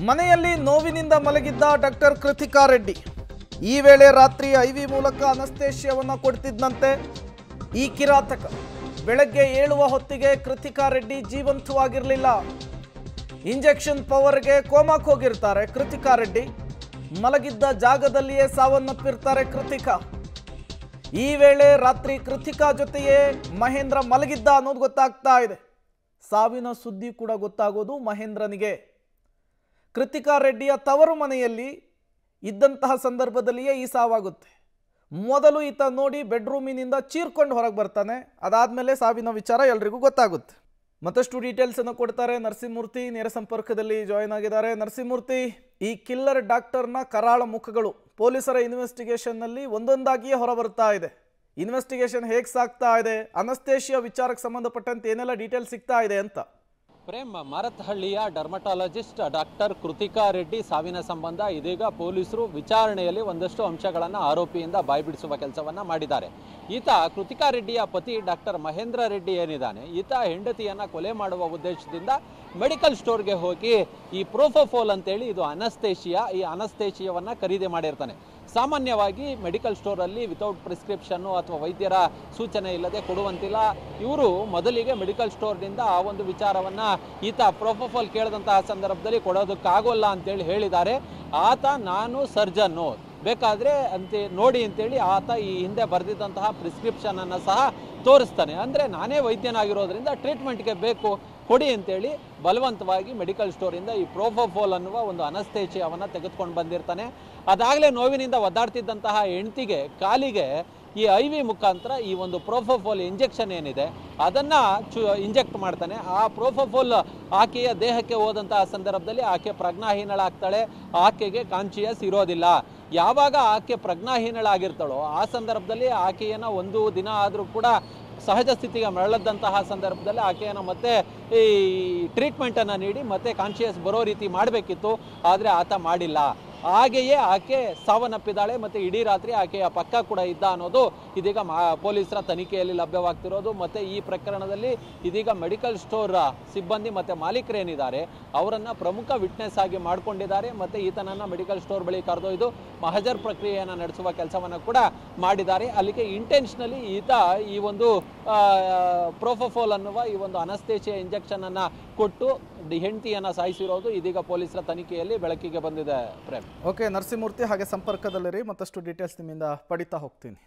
ಮನೆಯಲ್ಲಿ ನೋವಿನಿಂದ ಮಲಗಿದ್ದ ಡಾಕ್ಟರ್ ಕೃತಿಕಾ ರೆಡ್ಡಿ ಈ ವೇಳೆ ರಾತ್ರಿ ಐವಿ ಮೂಲಕ ಅನಸ್ತೇಶಿಯಾವನ್ನು ಕೊಡ್ತಿದ್ದಂತೆ ಈ ಕಿರಾತಕ ಬೆಳಗ್ಗೆ ಏಳುವ ಹೊತ್ತಿಗೆ ಕೃತಿಕಾ ರೆಡ್ಡಿ ಜೀವಂತವಾಗಿರಲಿಲ್ಲ. ಇಂಜೆಕ್ಷನ್ ಪವರ್ಗೆ ಕೋಮಾಕ್ಕೆ ಹೋಗಿರ್ತಾರೆ ಕೃತಿಕಾ ರೆಡ್ಡಿ. ಮಲಗಿದ್ದ ಜಾಗದಲ್ಲಿಯೇ ಸಾವನ್ನಪ್ಪಿರ್ತಾರೆ ಕೃತಿಕಾ. ಈ ವೇಳೆ ರಾತ್ರಿ ಕೃತಿಕಾ ಜೊತೆಯೇ ಮಹೇಂದ್ರ ಮಲಗಿದ್ದ ಅನ್ನೋದು ಗೊತ್ತಾಗ್ತಾ ಇದೆ. ಸಾವಿನ ಸುದ್ದಿ ಕೂಡ ಗೊತ್ತಾಗೋದು ಮಹೇಂದ್ರನಿಗೆ. ಕೃತಿಕಾ ರೆಡ್ಡಿಯ ತವರು ಮನೆಯಲ್ಲಿ ಇದ್ದಂತಹ ಸಂದರ್ಭದಲ್ಲಿಯೇ ಈ ಸಾವಾಗುತ್ತೆ. ಮೊದಲು ಈತ ನೋಡಿ ಬೆಡ್ರೂಮಿನಿಂದ ಚೀರ್ಕೊಂಡು ಹೊರಗೆ ಬರ್ತಾನೆ. ಅದಾದಮೇಲೆ ಸಾವಿನ ವಿಚಾರ ಎಲ್ರಿಗೂ ಗೊತ್ತಾಗುತ್ತೆ. ಮತ್ತಷ್ಟು ಡೀಟೇಲ್ಸ್ ಅನ್ನು ಕೊಡ್ತಾರೆ ನರಸಿಂಹಮೂರ್ತಿ. ನೇರ ಸಂಪರ್ಕದಲ್ಲಿ ಜಾಯಿನ್ ಆಗಿದ್ದಾರೆ. ನರಸಿಂಹಮೂರ್ತಿ, ಈ ಕಿಲ್ಲರ್ ಡಾಕ್ಟರ್ನ ಕರಾಳ ಮುಖಗಳು ಪೊಲೀಸರ ಇನ್ವೆಸ್ಟಿಗೇಷನ್ನಲ್ಲಿ ಒಂದೊಂದಾಗಿಯೇ ಹೊರಬರ್ತಾ ಇದೆ. ಇನ್ವೆಸ್ಟಿಗೇಷನ್ ಹೇಗೆ ಸಾಗ್ತಾ ಇದೆ, ಅನಸ್ತೇಶಿಯಾ ವಿಚಾರಕ್ಕೆ ಸಂಬಂಧಪಟ್ಟಂತೆ ಏನೆಲ್ಲ ಡೀಟೇಲ್ಸ್ ಸಿಗ್ತಾ ಇದೆ ಅಂತ? ಪ್ರೇಮ್, ಮಾರತ್ಹಳ್ಳಿಯ ಡರ್ಮಟಾಲಜಿಸ್ಟ್ ಡಾಕ್ಟರ್ ಕೃತಿಕಾ ರೆಡ್ಡಿ ಸಾವಿನ ಸಂಬಂಧ ಇದೀಗ ಪೊಲೀಸರು ವಿಚಾರಣೆಯಲ್ಲಿ ಒಂದಷ್ಟು ಅಂಶಗಳನ್ನು ಆರೋಪಿಯಿಂದ ಬಾಯ್ಬಿಡಿಸುವ ಕೆಲಸವನ್ನು ಮಾಡಿದ್ದಾರೆ. ಈತ ಕೃತಿಕಾ ರೆಡ್ಡಿಯ ಪತಿ ಡಾಕ್ಟರ್ ಮಹೇಂದ್ರ ರೆಡ್ಡಿ ಏನಿದ್ದಾನೆ, ಈತ ಹೆಂಡತಿಯನ್ನು ಕೊಲೆ ಮಾಡುವ ಉದ್ದೇಶದಿಂದ ಮೆಡಿಕಲ್ ಸ್ಟೋರ್ಗೆ ಹೋಗಿ ಈ ಪ್ರೋಫೋಫೋಲ್ ಅಂತೇಳಿ ಇದು ಅನಸ್ತೇಶಿಯಾ, ಈ ಅನಸ್ತೇಶಿಯಾವನ್ನು ಖರೀದಿ ಮಾಡಿರ್ತಾನೆ. ಸಾಮಾನ್ಯವಾಗಿ ಮೆಡಿಕಲ್ ಸ್ಟೋರಲ್ಲಿ ವಿತೌಟ್ ಪ್ರಿಸ್ಕ್ರಿಪ್ಷನ್ನು ಅಥವಾ ವೈದ್ಯರ ಸೂಚನೆ ಇಲ್ಲದೆ ಕೊಡುವಂತಿಲ್ಲ. ಇವರು ಮೊದಲಿಗೆ ಮೆಡಿಕಲ್ ಸ್ಟೋರ್ನಿಂದ ಆ ಒಂದು ವಿಚಾರವನ್ನು ಈತ ಪ್ರೋಫೋಫಾಲ್ ಕೇಳಿದಂತಹ ಸಂದರ್ಭದಲ್ಲಿ ಕೊಡೋದಕ್ಕಾಗೋಲ್ಲ ಅಂತೇಳಿ ಹೇಳಿದ್ದಾರೆ. ಆತ ನಾನು ಸರ್ಜನ್ನು, ಬೇಕಾದರೆ ನೋಡಿ ಅಂತೇಳಿ ಆತ ಈ ಹಿಂದೆ ಬರೆದಿದ್ದಂತಹ ಪ್ರಿಸ್ಕ್ರಿಪ್ಷನನ್ನು ಸಹ ತೋರಿಸ್ತಾನೆ. ಅಂದರೆ ನಾನೇ ವೈದ್ಯನಾಗಿರೋದ್ರಿಂದ ಟ್ರೀಟ್ಮೆಂಟ್ಗೆ ಬೇಕು ಕೊಡಿ ಅಂತೇಳಿ ಬಲವಂತವಾಗಿ ಮೆಡಿಕಲ್ ಸ್ಟೋರಿಂದ ಈ ಪ್ರೋಫೋಫೋಲ್ ಅನ್ನುವ ಒಂದು ಅನಸ್ತೇಶಿಯಾವನ್ನು ತೆಗೆದುಕೊಂಡು ಬಂದಿರ್ತಾನೆ. ಅದಾಗಲೇ ನೋವಿನಿಂದ ಒದ್ದಾಡ್ತಿದ್ದಂತಹ ಹೆಂಡತಿಗೆ ಕಾಲಿಗೆ ಈ ಐವಿ ಮುಖಾಂತರ ಈ ಒಂದು ಪ್ರೋಫೋಫೋಲ್ ಇಂಜೆಕ್ಷನ್ ಏನಿದೆ ಅದನ್ನು ಇಂಜೆಕ್ಟ್ ಮಾಡ್ತಾನೆ. ಆ ಪ್ರೋಫೋಫೋಲ್ ಆಕೆಯ ದೇಹಕ್ಕೆ ಹೋದಂತಹ ಸಂದರ್ಭದಲ್ಲಿ ಆಕೆ ಪ್ರಜ್ಞಾಹೀನಳಾಗ್ತಾಳೆ. ಆಕೆಗೆ ಕಾನ್ಶಿಯಸ್ ಇರೋದಿಲ್ಲ. ಯಾವಾಗ ಆಕೆ ಪ್ರಜ್ಞಾಹೀನಳಾಗಿರ್ತಾಳೋ ಆ ಸಂದರ್ಭದಲ್ಲಿ ಆಕೆಯನ್ನು ಒಂದು ದಿನ ಆದರೂ ಕೂಡ ಸಹಜ ಸ್ಥಿತಿಗೆ ಮರಳದಂತಹ ಸಂದರ್ಭದಲ್ಲಿ ಆಕೆಯನ್ನು ಮತ್ತೆ ಈ ಟ್ರೀಟ್ಮೆಂಟನ್ನು ನೀಡಿ ಮತ್ತೆ ಕಾನ್ಶಿಯಸ್ ಬರೋ ರೀತಿ ಮಾಡಬೇಕಿತ್ತು. ಆದರೆ ಆತ ಮಾಡಿಲ್ಲ. ಹಾಗೆಯೇ ಆಕೆ ಸಾವನ್ನಪ್ಪಿದ್ದಾಳೆ. ಮತ್ತು ಇಡೀ ರಾತ್ರಿ ಆಕೆಯ ಪಕ್ಕ ಕೂಡ ಇದ್ದ ಅನ್ನೋದು ಇದೀಗ ಪೊಲೀಸರ ತನಿಖೆಯಲ್ಲಿ ಲಭ್ಯವಾಗ್ತಿರೋದು. ಮತ್ತು ಈ ಪ್ರಕರಣದಲ್ಲಿ ಇದೀಗ ಮೆಡಿಕಲ್ ಸ್ಟೋರ್ ಸಿಬ್ಬಂದಿ ಮತ್ತು ಮಾಲೀಕರೇನಿದ್ದಾರೆ ಅವರನ್ನು ಪ್ರಮುಖ ವಿಟ್ನೆಸ್ ಆಗಿ ಮಾಡಿಕೊಂಡಿದ್ದಾರೆ. ಮತ್ತು ಈತನನ್ನು ಮೆಡಿಕಲ್ ಸ್ಟೋರ್ ಬಳಿ ಕರೆದೊಯ್ದು ಮಹಜರ್ ಪ್ರಕ್ರಿಯೆಯನ್ನು ನಡೆಸುವ ಕೆಲಸವನ್ನು ಕೂಡ ಮಾಡಿದ್ದಾರೆ. ಅಲ್ಲಿಗೆ ಇಂಟೆನ್ಷನಲಿ ಈತ ಈ ಒಂದು ಪ್ರೋಫೋಫೋಲ್ ಅನ್ನುವ ಈ ಒಂದು ಅನಸ್ತೇಶಿಯಾ ಇಂಜೆಕ್ಷನನ್ನು ಕೊಟ್ಟು ಹೆಂಡತಿಯನ್ನು ಸಾಯಿಸಿರೋದು ಇದೀಗ ಪೊಲೀಸರ ತನಿಖೆಯಲ್ಲಿ ಬೆಳಕಿಗೆ ಬಂದಿದೆ. ಪ್ರೇಮ್, ಓಕೆ ನರಸಿಂಹಮೂರ್ತಿ, ಹಾಗೆ ಸಂಪರ್ಕದಲ್ಲಿರಿ, ಮತ್ತಷ್ಟು ಡೀಟೇಲ್ಸ್ ನಿಮ್ಮಿಂದ ಪಡಿತಾ ಹೋಗ್ತೀನಿ.